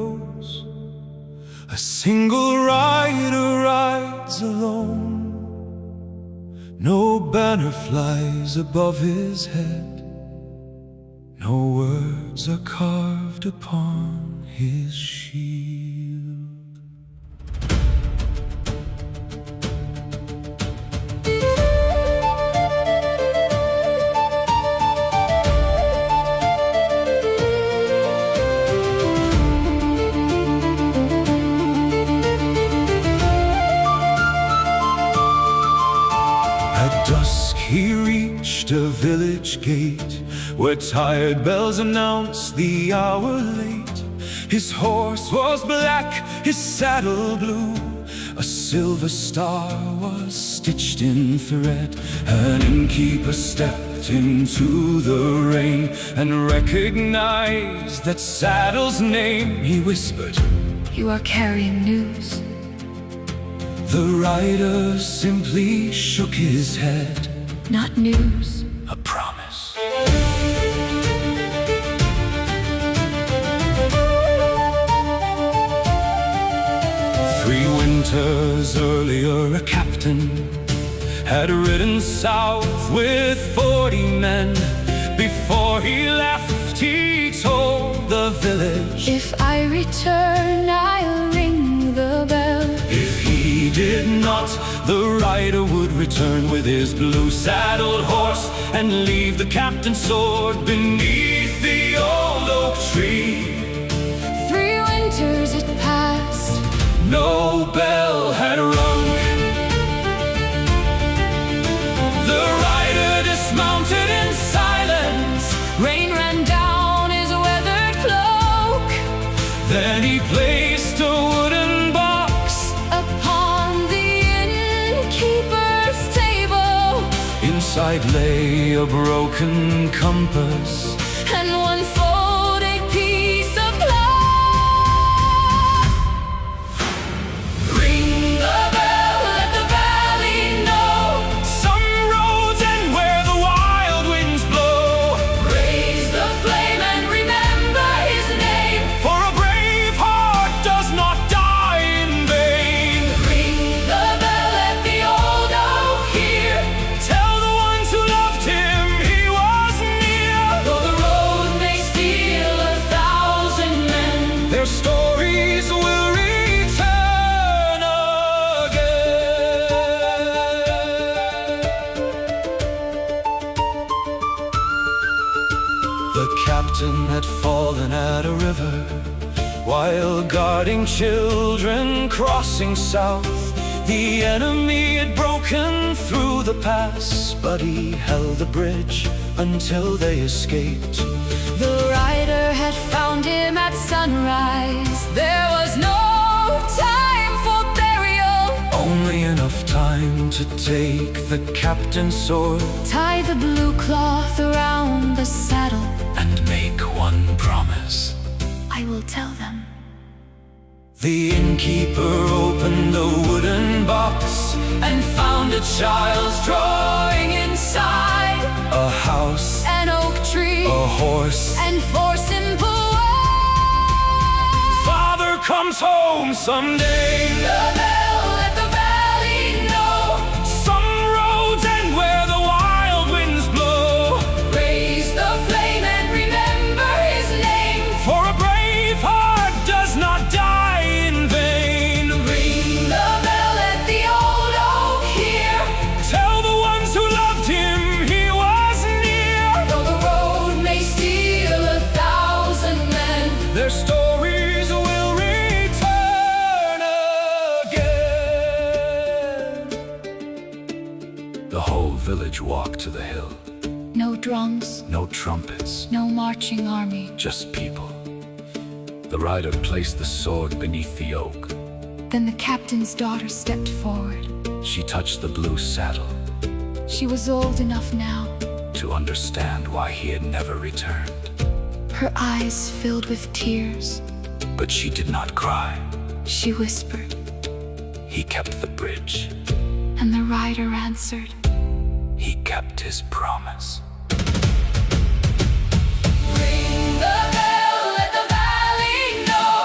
heroes. A single rider rides alone. No banner flies above his head. No words are carved upon his shield. At dusk he reached a village gate, where tired bells announced the hour late. His horse was black, his saddle blue. A silver star was stitched in thread. An innkeeper stepped into the rain and recognized that saddle's name. He whispered, "You are carrying news." The rider simply shook his head. "Not news, a promise." Three winters earlier, a captain had ridden south with 40 men. Before he left, he told the village, "If I return, I'll ring the bell." If he did not, the rider would return with his blue-saddled horse and leave the captain's sword beneath the old oak tree. 3 winters had passed. No bell had rung. The rider dismounted in silence. Rain ran down his weathered cloak. Then he placed a wooden box upon the innkeeper's table. Inside lay a broken compass and one folded piece of cloth. Ring the bell, let the valley know. Some roads end where the wild winds blow. Raise the flame and remember his name, for a brave heart does not die in vain. Ring the bell, let the old oak hear. Tell the ones who loved him he was near. Though the road may steal 1,000 men, their stories will return again. The captain had fallen at a river while guarding children crossing south. The enemy had broken through the pass, but he held the bridge until they escaped. the rider had found him at sunrise. There was no time for burial, Only enough time to take the captain's sword tie the blue cloth around the saddle. and make one promise. I will tell them. The innkeeper opened the wooden box and found a child's drawing inside. A house, An oak tree, a horse. and 4 simple words. Father comes home someday. The bell, let the valley know. Some roads end where the wild winds blow. Raise the flame and remember his name, For a brave heart does not die in vain. ring the bell, let the old oak hear. Tell the ones who loved him he was near. Though the road may steal 1,000 men, Their stories will return again. The whole village walked to the hill. no drums, No trumpets, no marching army. just people. The rider placed the sword beneath the oak. Then the captain's daughter stepped forward. She touched the blue saddle She was old enough now. to understand why he had never returned. Her eyes filled with tears. But she did not cry. She whispered, He kept the bridge. and the rider answered, He kept his promise. "Ring the bell, let the valley know."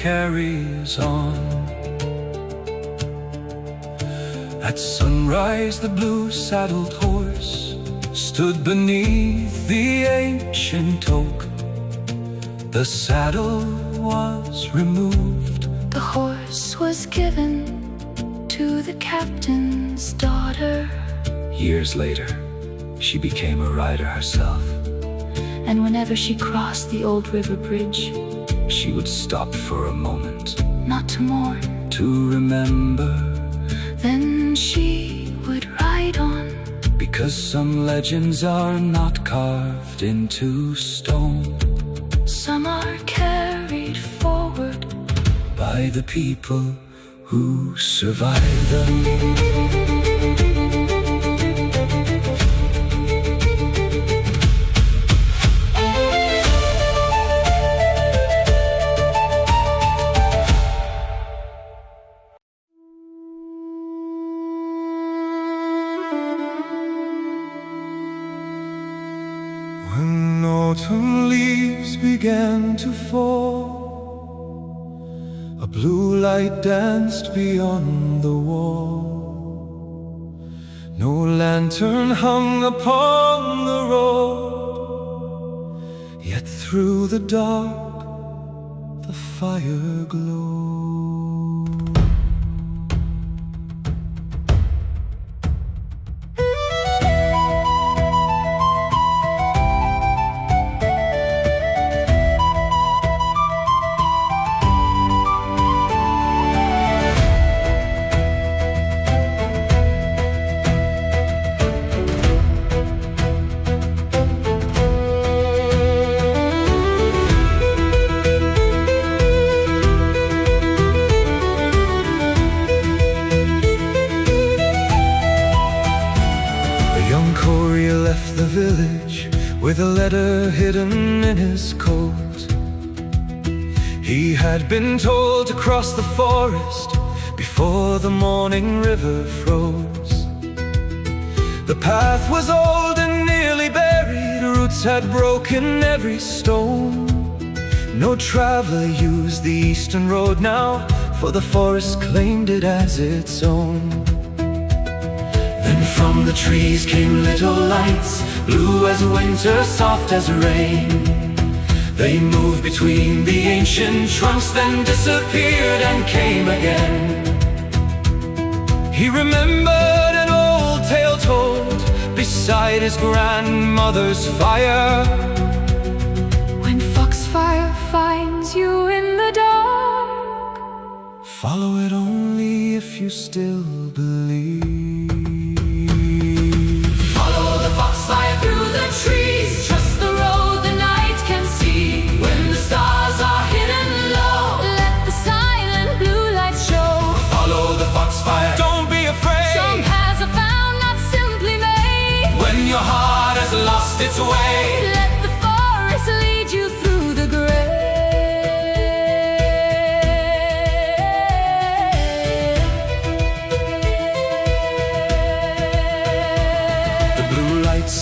carries on. At sunrise the blue-saddled horse stood beneath the ancient oak. The saddle was removed. The horse was given to the captain's daughter. Years later, she became a rider herself. And whenever she crossed the old river bridge, she would stop for a moment, not to mourn, to remember. Then she would ride on. Because some legends are not carved into stone. Some are carried forward by the people who survive them. When autumn leaves began to fall, a blue light danced beyond the wall. No lantern hung upon the road, yet through the dark the fire glowed. Left the village with a letter hidden in his coat. He had been told to cross the forest before the morning river froze. The path was old and nearly buried, roots had broken every stone. No traveler used the eastern road now, for the forest claimed it as its own. Then from the trees came little lights, blue as winter, soft as rain. They moved between the ancient trunks, then disappeared and came again. He remembered an old tale told beside his grandmother's fire. When foxfire finds you in the dark, follow it only if you still believe. through the trees, trust the road the night can see. When the stars are hidden low, let the silent blue lights show. Follow the foxfire, don't be afraid. Some paths are found, not simply made. When your heart has lost its way, let the forest lead you through the grave.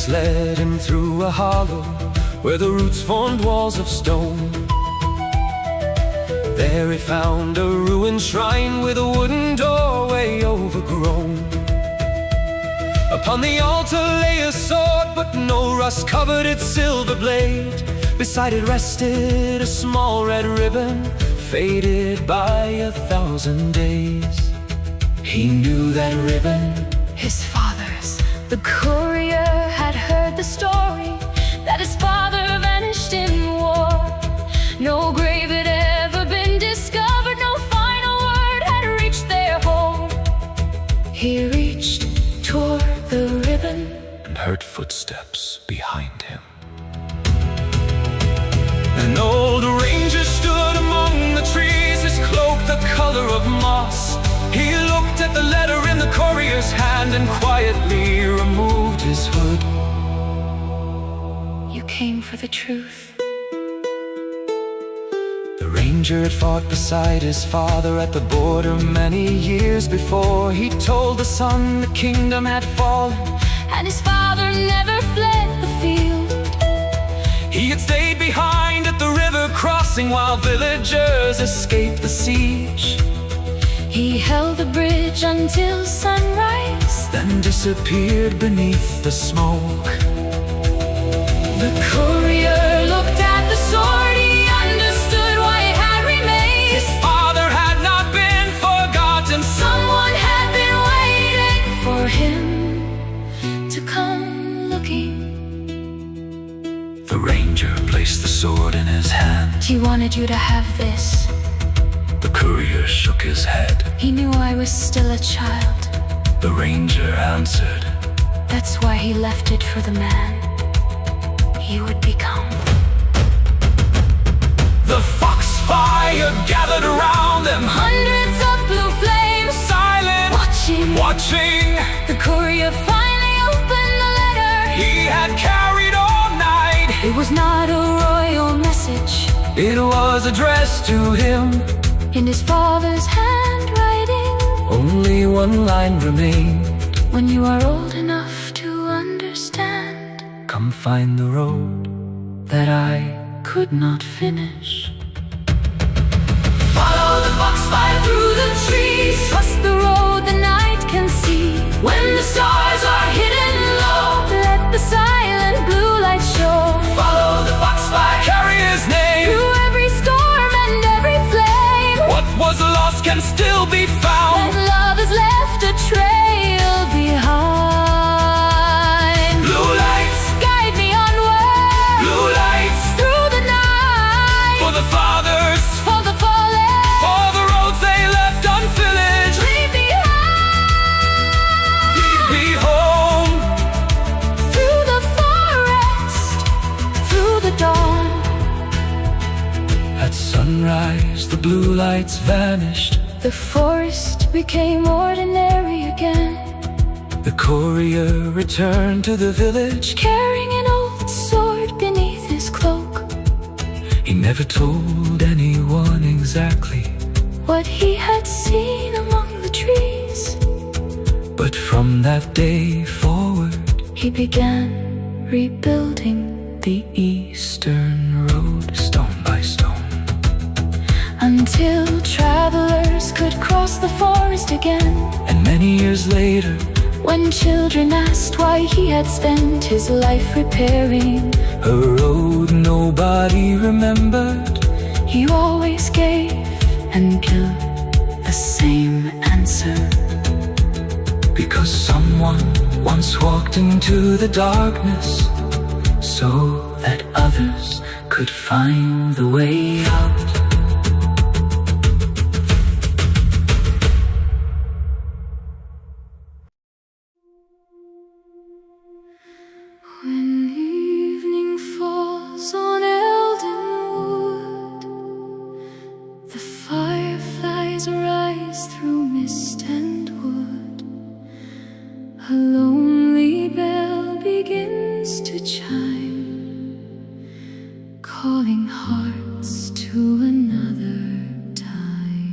Led him through a hollow where the roots formed walls of stone. There he found a ruined shrine with a wooden doorway overgrown. Upon the altar lay a sword, but no rust covered its silver blade. Beside it rested a small red ribbon, faded by 1,000 days. He knew that ribbon, his father's. The courier had heard the story that his father vanished in war. No grave had ever been discovered, no final word had reached their home. He reached toward the ribbon and heard footsteps behind him. An old ranger stood among the trees, his cloak the color of moss. He looked at the letter in the courier's hand and quietly removed his hood. You came for the truth. The ranger had fought beside his father at the border many years before. He told the son the kingdom had fallen, and his father never fled the field. He had stayed behind at the river crossing while villagers escaped the siege. He held the bridge until sunrise, Then disappeared beneath the smoke. the courier looked at the sword. He understood why it had remained. His father had not been forgotten. Someone had been waiting for him to come looking. The ranger placed the sword in his hand. He wanted you to have this. The courier shook his head. He knew I was still a child. The ranger answered, That's why he left it for the man he would become. the foxfire gathered around them, Hundreds of blue flames silent, watching. The courier finally opened the letter. He had carried all night. It was not a royal message. It was addressed to him. In his father's handwriting. Only one line remained. When you are old enough to understand, Come find the road that I could not finish. follow the foxfire Through the trees, trust the road the night can see. when the stars are hidden low. Let the silent blue light show. Follow the foxfire, carry his name. Through every storm and every flame, What was lost can still be found. and love has left a trail behind. Blue lights, Guide me onward blue lights, through the night. for the fathers, For the fallen, for the roads they left unvillaged. lead me home. Lead me home. Through the forest, through the dawn. At sunrise, the blue lights vanished. The forest became ordinary again. The courier returned to the village. Carrying an old sword beneath his cloak. He never told anyone exactly, What he had seen among the trees. but from that day forward, He began rebuilding the eastern road, stone by stone. until travelers could cross the forest again. And many years later, When children asked why he had spent his life repairing, a road nobody remembered. he always gave and gave the same answer. Because someone once walked into the darkness, so that others could find the way out. When evening falls on Eldenwood, the fireflies rise through mist and wood. A lonely bell begins to chime, calling hearts to another time.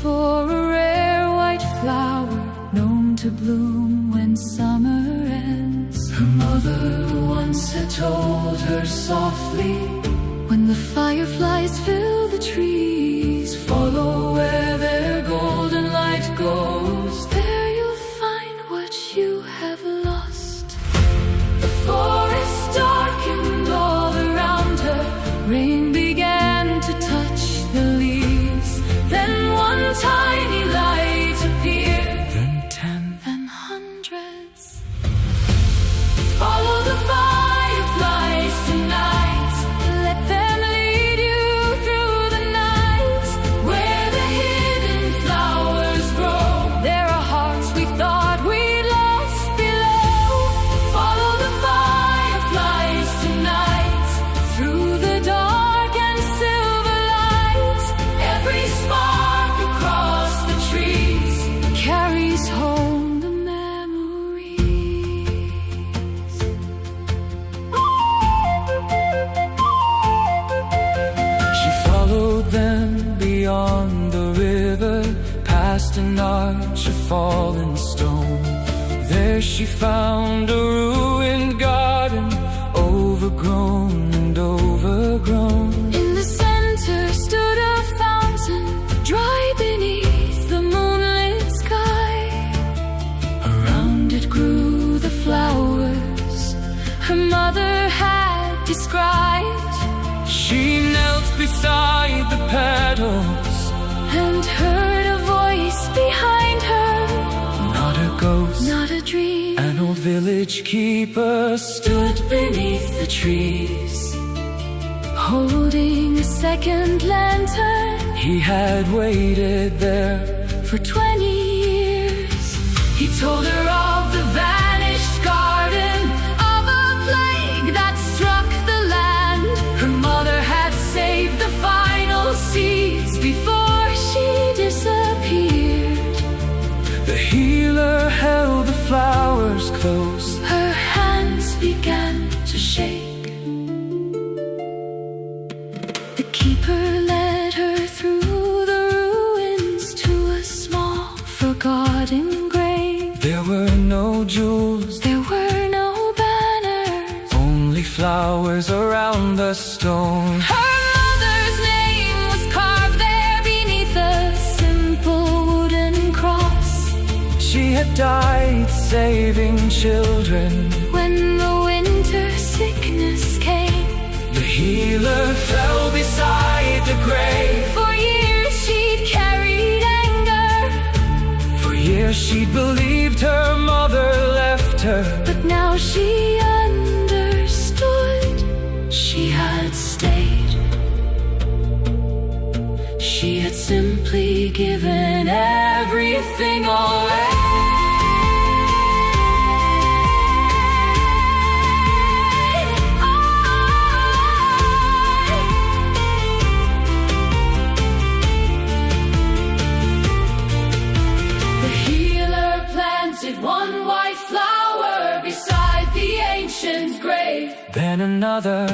for a rare white flower known to bloom when summer ends. Her mother once had told her softly, When the fireflies fill the trees, follow where their golden light goes. there you'll find what you have lost. The forest darkened all around her. Rain began to touch fallen stone. There she found a ruined garden, overgrown and overgrown. In the center stood a fountain, dry beneath the moonlit sky. Around it grew the flowers her mother had described. She knelt beside the petals and heard a voice behind her. Not a ghost, not a dream. An old village keeper stood beneath the trees, holding a second lantern. He had waited there for 20 years. He told her of the vanished garden, of a plague that struck the land. Her mother had saved the final seeds before she disappeared. The healer held the flowers close. Her hands began to shake. The keeper led her through the ruins to a small forgotten grave. There were no jewels, there were no banners, only flowers around the stone. Her mother's name was carved there beneath a simple wooden cross. She had died saving children when the winter sickness came. The healer fell beside the grave. For years she'd carried anger, for years she'd believed her mother left her. But now she understood. She had stayed. She had simply given everything away. One white flower beside the ancient's grave. Then another,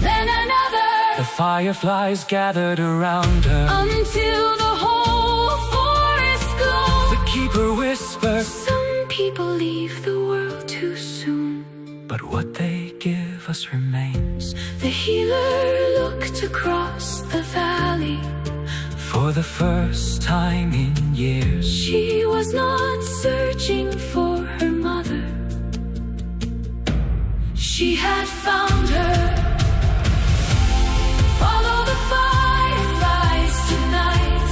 then another. The fireflies gathered around her until the whole forest glowed. The keeper whispered, some people leave the world too soon, but what they give us remains. The healer looked across the valley. For the first time in years, she was not searching for her mother. She had found her. Follow the fireflies tonight.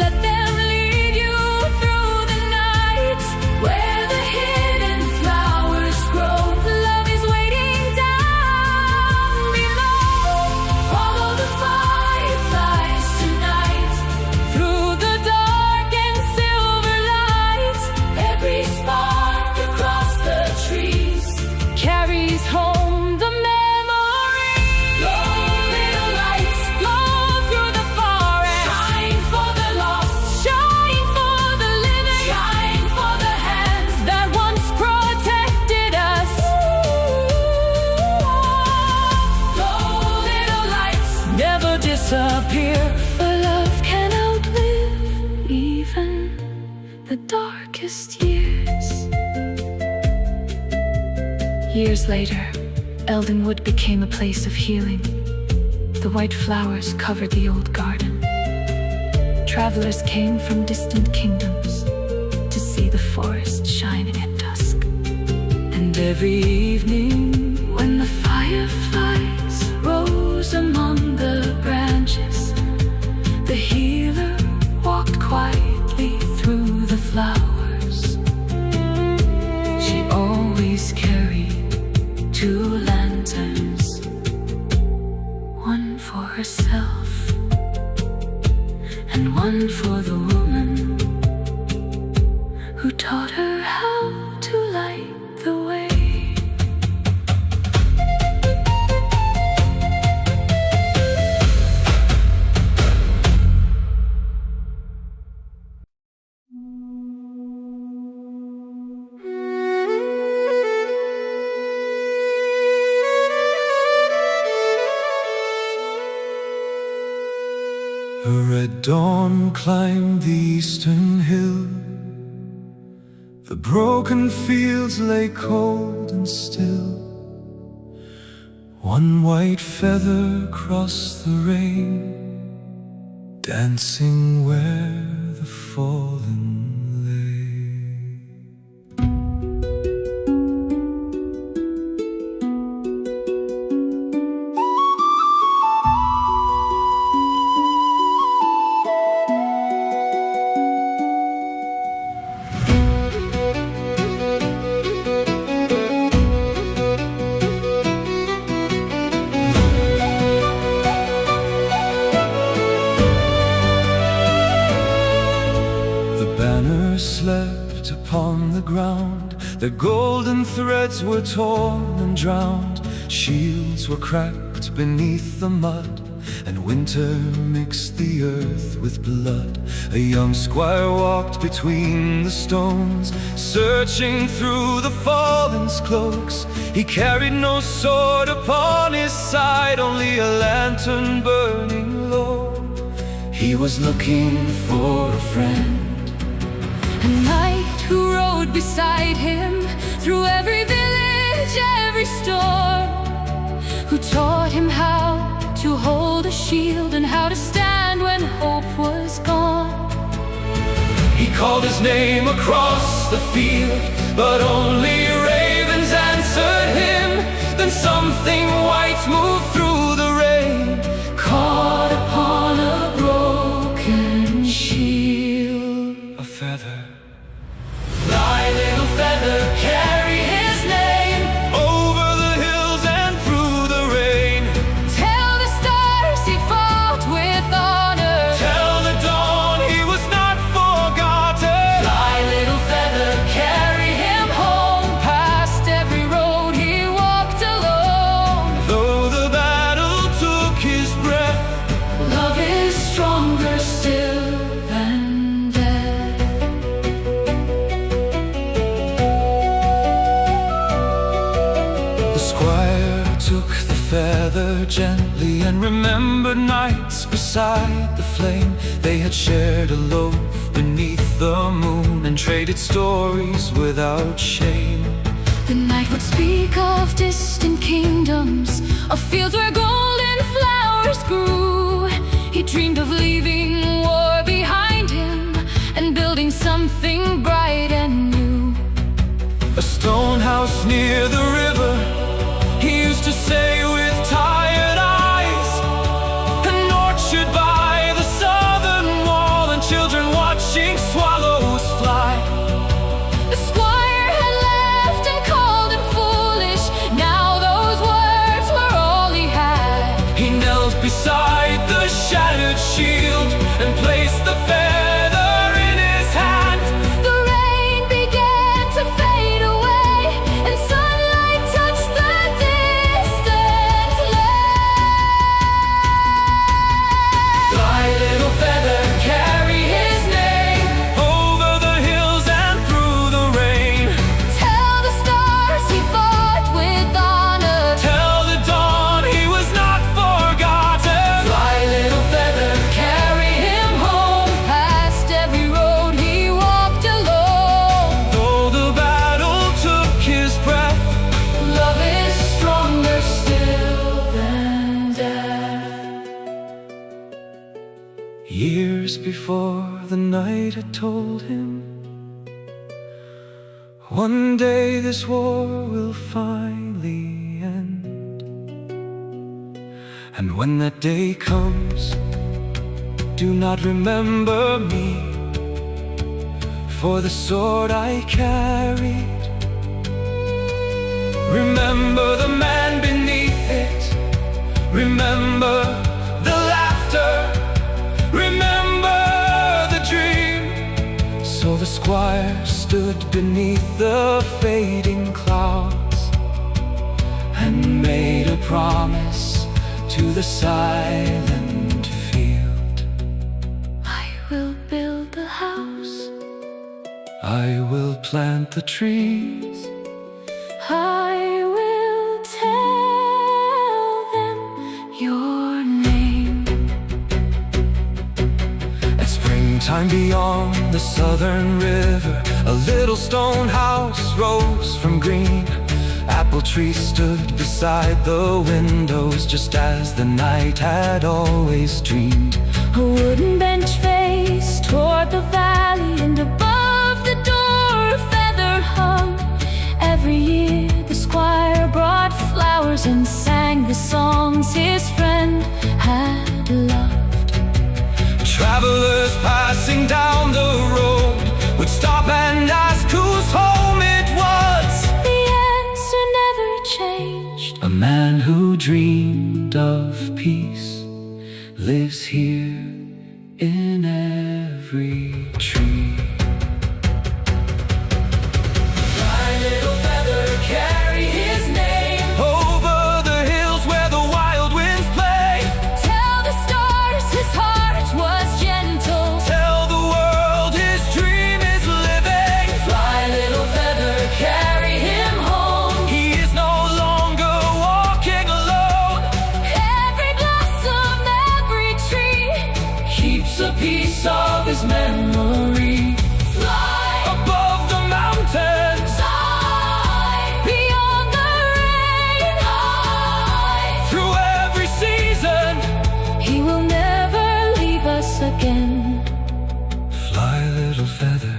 Let them lead you through the night. Where the hidden flowers grow, love is waiting down below. Follow the fireflies tonight. Through the dark and silver light, every spark across the trees carries home the memory. Glow, little lights, glow through the forest. Shine for the lost, shine for the living, shine for the hands that once protected us. Glow, little lights, never disappear. for love can outlive even the darkest years. Years later, Eldenwood became a place of healing. The white flowers covered the old garden. Travelers came from distant kingdoms to see the forest shining at dusk. And every evening, When the fireflies rose among the branches, the healer walked quietly through the flowers. she always carried 2 lanterns, one for herself and one for the woman who taught her how to light the way. A red dawn climbed the eastern hill, The broken fields lay cold and still. One white feather crossed the rain, dancing where the fallen slept upon the ground. Their golden threads were torn and drowned. Shields were cracked beneath the mud, and winter mixed the earth with blood. A young squire walked between the stones, searching through the fallen's cloaks. He carried no sword upon his side, only a lantern burning low. He was looking for a friend, a knight who rode beside him through every village, every storm, who taught him how to hold a shield and how to stand when hope was gone. He called his name across the field, but only ravens answered him. Then something white moved through the rain, caught upon a broken shield. A feather. Fly, little feather, carry his name over the hills and through the rain. Tell the stars he fought with honor. Tell the dawn he was not forgotten. Fly, little feather, carry him home, past every road he walked alone. Though the battle took his breath, love is stronger still than death. The squire took the feather gently and remembered nights beside the flame. They had shared a loaf beneath the moon and traded stories without shame. The night would speak of distant kingdoms, of fields where golden flowers grew. He dreamed of leaving war behind him and building something bright and new. A stone house near the river, he used to say with tired eyes. An orchard by the southern wall, and children watching swallows fly. The squire had laughed and called him foolish. Now those words were all he had. He knelt beside the shattered shield and placed the feather in his hand. The rain began to fade away, and sunlight touched the distant land. Fly, little feather, carry his name over the hills and through the rain. Tell the stars he fought with honor. Tell the dawn he was not forgotten. Fly, little feather, carry him home, Past every road he walked alone. though the battle took his breath. Love is stronger still than death. Years before the night had told him, one day this war will finally end. And when that day comes, do not remember me for the sword I carried. Remember the man beneath it. Remember the laughter. Remember the dream. So the squire stood beneath the fading clouds and made a promise to the silent field. I will build the house, I will plant the trees, I will tell them your name. at springtime beyond the southern river, A little stone house rose from green. Apple trees stood beside the windows, just as the night had always dreamed. A wooden bench faced toward the valley, and above the door a feather hung. Every year the squire brought flowers and sang the songs his friend had loved. Travelers passing down the road would stop and ask whose home it was. The answer never changed. A man who dreamed of peace lives here in every tree. Fly, little feather, carry his name over the hills where the wild winds play. Tell the stars his heart was gentle. Tell the world his dream is living. Fly, little feather, carry him home. He is no longer walking alone. Every blossom, every tree Keeps a piece of his memory. fly Above the mountains, high beyond the rain. High through every season. he will never leave us again. Fly, little feather.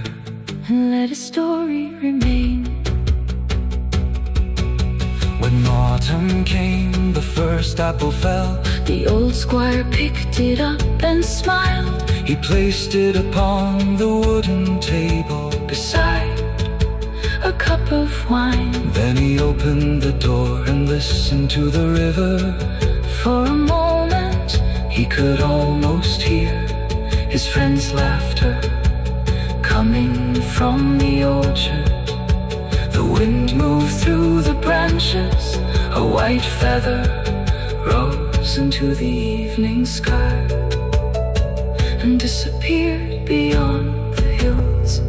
And let his story remain. When autumn came, the first apple fell. The old squire picked it up and smiled. He placed it upon the wooden table Beside a cup of wine, Then he opened the door and listened to the river. for a moment He could almost hear his friend's laughter coming from the orchard. The wind moved through the branches. A white feather rose into the evening sky and disappeared beyond the hills.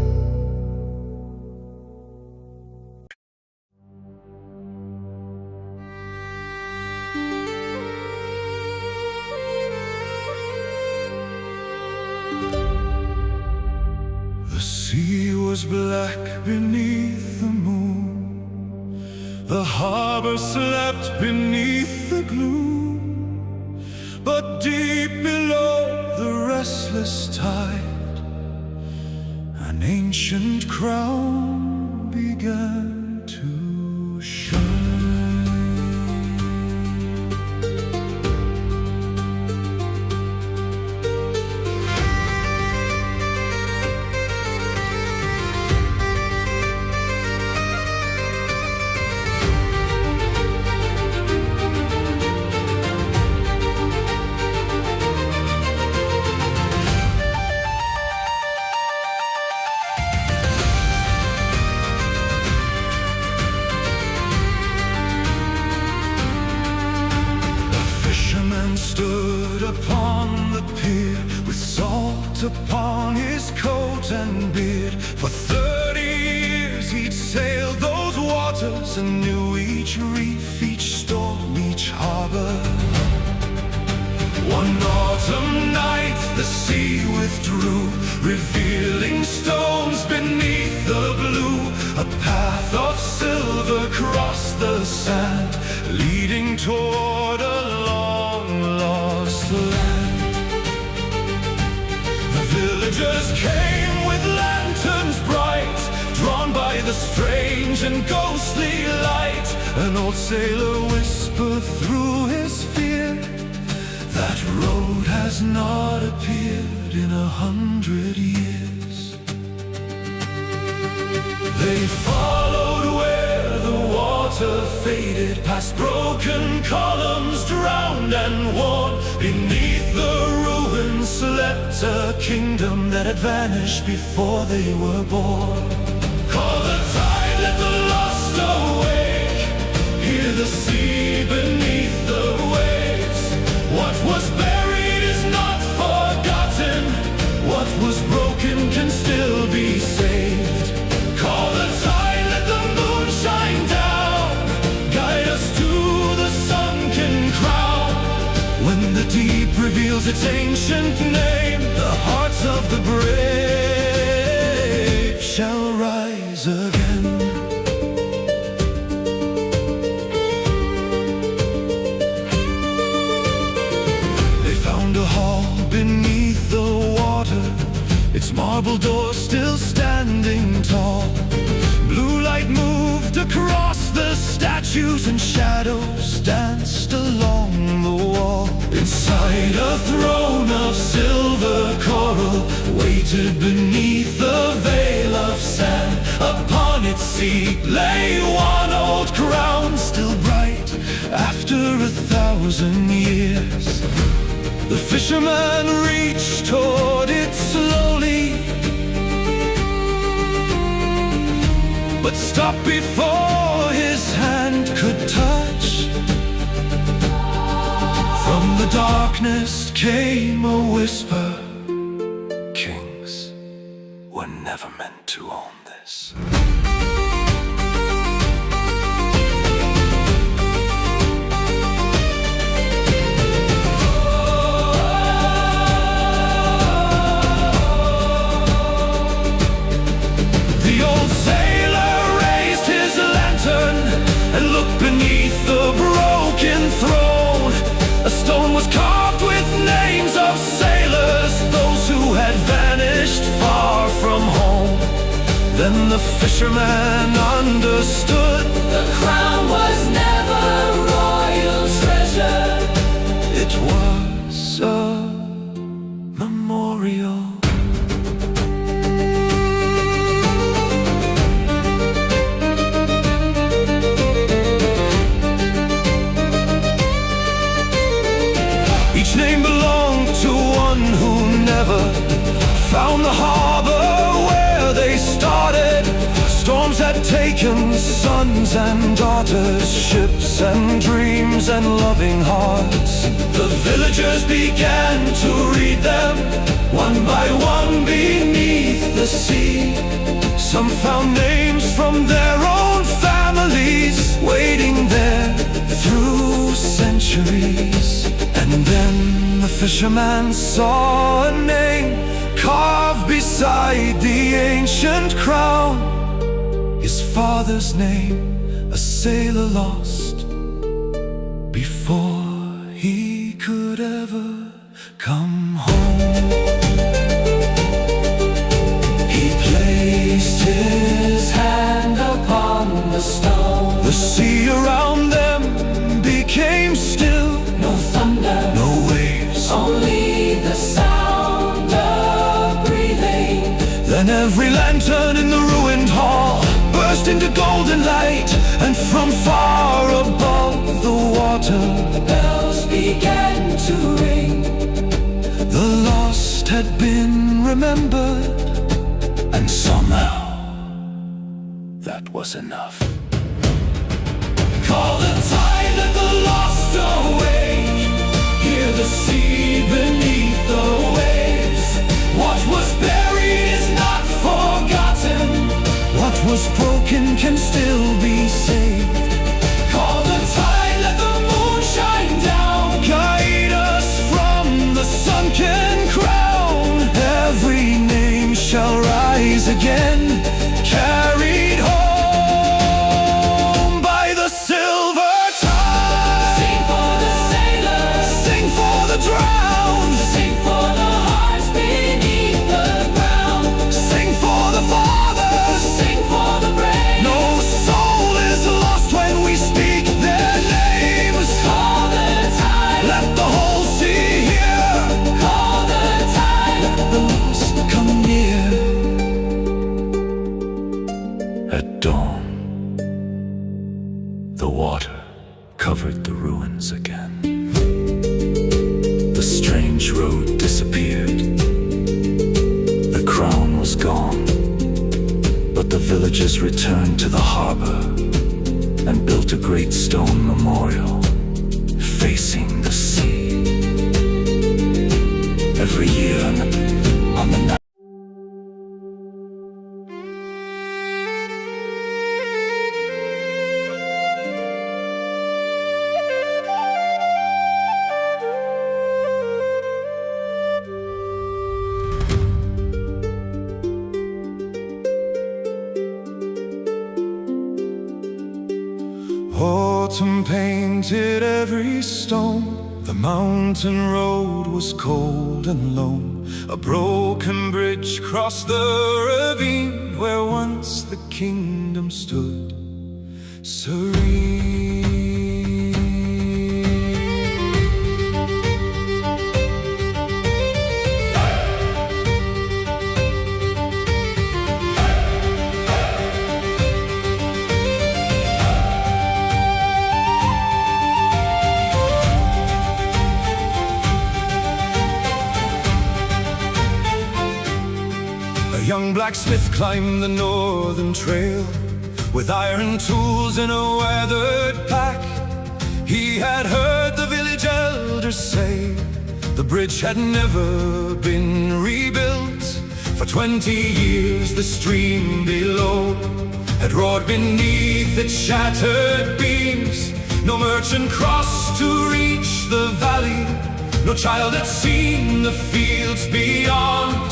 The sea was black beneath the moon. The harbor slept beneath the gloom. But deep below the restless tide, an ancient crown began to shine. Stood upon the pier with salt upon his coat and beard. For 30 years he'd sailed those waters and knew each reef, each storm, each harbor. One autumn night the sea withdrew, revealing stones beneath the blue. A path of silver crossed the sand, leading toward a long-lost land. The villagers came with lanterns bright, drawn by the strange and ghostly light. An old sailor whispered through his fear, that road has not appeared in 100 years. They followed where the water faded, past broken columns drowned and worn. Beneath the ruins slept a kingdom that had vanished before they were born. Call the tide, let the lost awake, hear the sea beneath the waves. What was buried is not forgotten, what was broken can still be saved. Call the tide, let the moon shine down, guide us to the sunken crown. When the deep reveals its ancient name, the hearts of the brave shall rise again. They found a hall beneath the water, its marble door still standing tall. Blue light moved across the statues and shadows danced along the wall. Inside a throne of silver coral waited beneath the veil of sand. Upon its seat lay one old crown, still bright after 1,000 years. The fisherman reached toward it slowly, but stopped before his hand could touch. From the darkness came a whisper: kings were never meant to own this. The old sailor raised his lantern and looked beneath the broken throne. A stone was carved with names of sailors, those who had vanished far from home. Then the fisherman understood The crown was never royal treasure. it was a memorial. Each name belonged to one who never found the harbor where they started. Storms had taken sons and daughters, ships and dreams and loving hearts. The villagers began to read them, one by one beneath the sea. Some found names from their own families, waiting there through centuries. And then the fisherman saw a name carved beside the ancient crown. His father's name, a sailor lost before he could ever come home. He placed his hand upon the stone. The sea around them became still. No thunder, No waves, only the sound of breathing. then every lantern in the ruined hall burst into golden light, and from far above the water Bells began to ring. the lost had been remembered, and somehow that was enough. Call the tide, let the lost awake. Hear the sea beneath the waves. What was buried is not forgotten. What was broken can still be saved. Call the tide, let the moon shine down. Guide us from the sunken crown. Every name shall rise again, carried home by the silver tide. Sing for the sailors, Sing for the drowned. sing for the hearts beneath the ground. Sing for the fathers. Sing for the brave. No soul is lost when we speak their names. Call the tide, Let the whole sea hear. call the tide. The lost come near. At dawn, the water covered the ruins again. The strange road disappeared. The crown was gone. But the villagers returned to the harbor and built a great stone memorial facing the sea. Every year on the night autumn painted every stone. The mountain road was cold and lone. A broken bridge crossed the ravine where once the kingdom stood serene. A young blacksmith climbed the northern trail with iron tools in a weathered pack. He had heard the village elders say the bridge had never been rebuilt. For 20 years the stream below had roared beneath its shattered beams. No merchant crossed to reach the valley. No child had seen the fields beyond.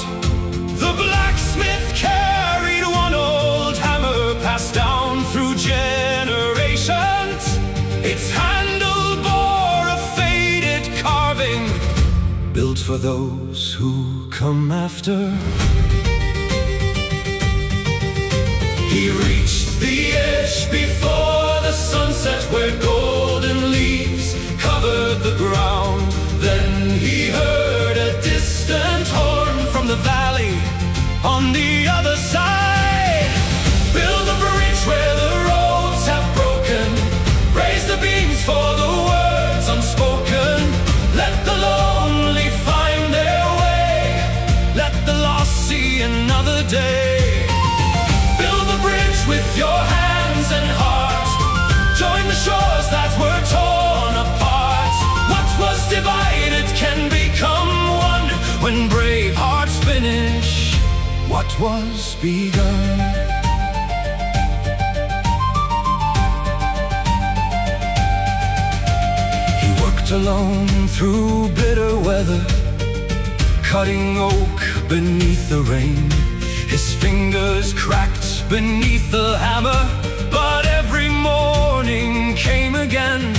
The blacksmith carried one old hammer passed down through generations. Its handle bore a faded carving, built for those who come after. He reached the edge before the sunset, where golden leaves covered the ground. Then he heard a distant horn from the valley on the other side. Build a bridge where the roads have broken. Raise the beams for the words unspoken. Let the lonely find their way. Let the lost see another day. Build a bridge with your hands and heart. Join the shores that were torn apart. What was divided can become one when brave hearts finish what was begun. He worked alone through bitter weather, cutting oak beneath the rain. His fingers cracked beneath the hammer, but every morning came again.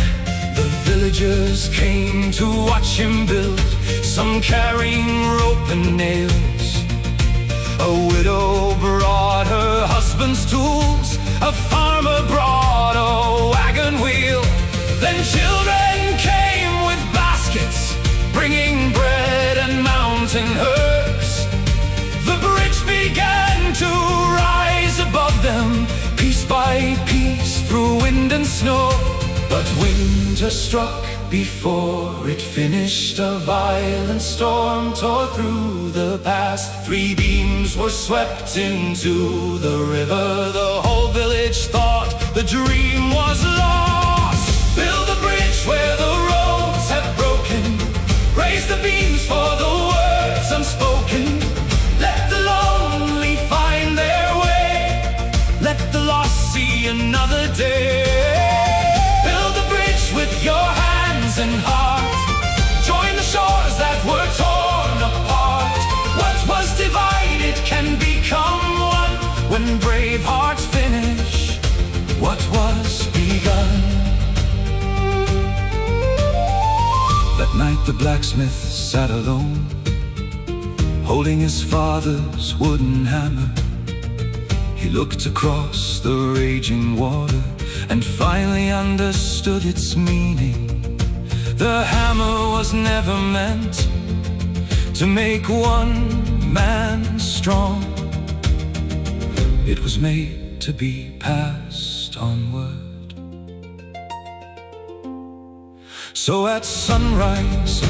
The villagers came to watch him build, some carrying rope and nails. A widow brought her husband's tools. A farmer brought a wagon wheel. Then children came with baskets, bringing bread and mountain herbs. The bridge began to rise above them, piece by piece through wind and snow. But winter struck before it finished. A violent storm tore through the pass. 3 beams were swept into the river. The whole village thought the dream was lost. Build a bridge where the roads have broken. Raise the beams for the words unspoken. Let the lonely find their way. Let the lost see another day. With your hands and heart, join the shores that were torn apart. What was divided can become one when brave hearts finish what was begun. That night the blacksmith sat alone, holding his father's wooden hammer. He looked across the raging water and finally understood its meaning. The hammer was never meant to make one man strong. It was made to be passed onward. So at sunrise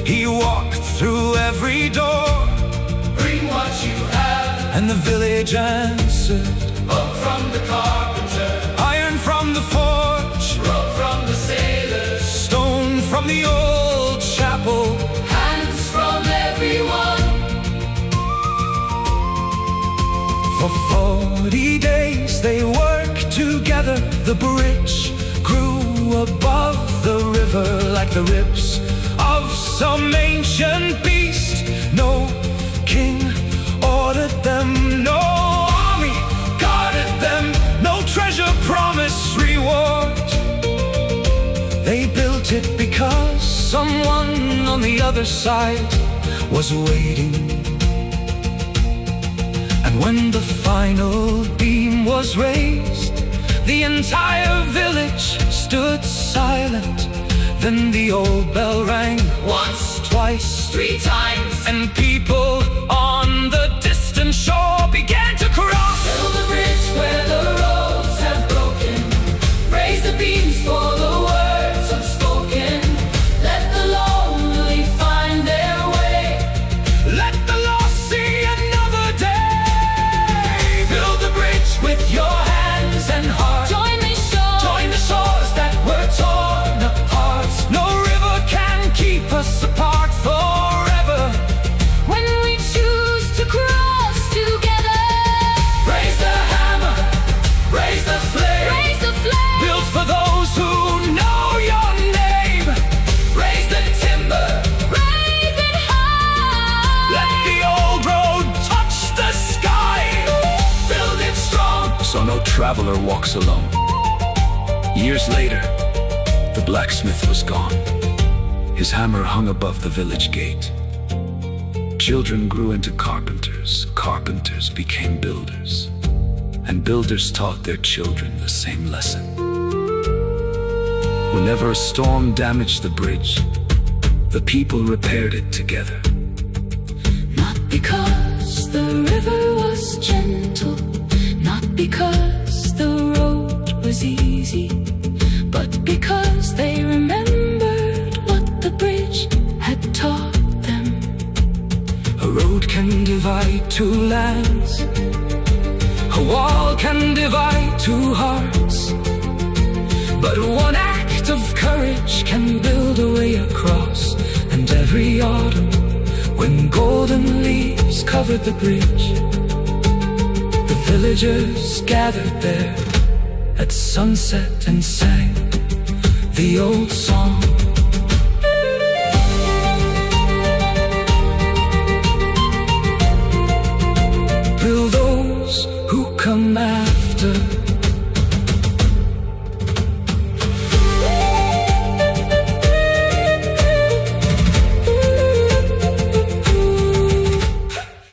he walked through every door. Bring what you have. And the village answered. Oak from the carpenter, iron from the forge, rope from the sailors, stone from the old chapel, hands from everyone. For 40 days they worked together. The bridge grew above the river like the ribs of some ancient beast. No king ordered them, no army guarded them, no treasure promised reward. They built it because someone on the other side was waiting. And when the final beam was raised, the entire village stood silent. Then the old bell rang once, twice, 3 times, and people on the distant shore began to cross. Build a bridge where the roads have broken. Raise the beams for the words unspoken. Let the lonely find their way. Let the lost see another day. Build the bridge with your hands and heart. Join the shores that were torn apart. No river can keep us apart forever. when we choose to cross together. Raise the hammer, raise the flame. Raise the flag. Build for those who know your name. Raise the timber, Raise it high. let the old road touch the sky. Build it strong, so no traveler walks alone. Years later, the blacksmith was gone. His hammer hung above the village gate. Children grew into carpenters, carpenters became builders, and builders taught their children the same lesson. Whenever a storm damaged the bridge, the people repaired it together. Not because the river was gentle, not because the road was easy, but because they remembered what the bridge had taught them. A road can divide 2 lands, a wall can divide 2 hearts, but one act of courage can build a way across. And every autumn, when golden leaves covered the bridge, the villagers gathered there at sunset and sang the old song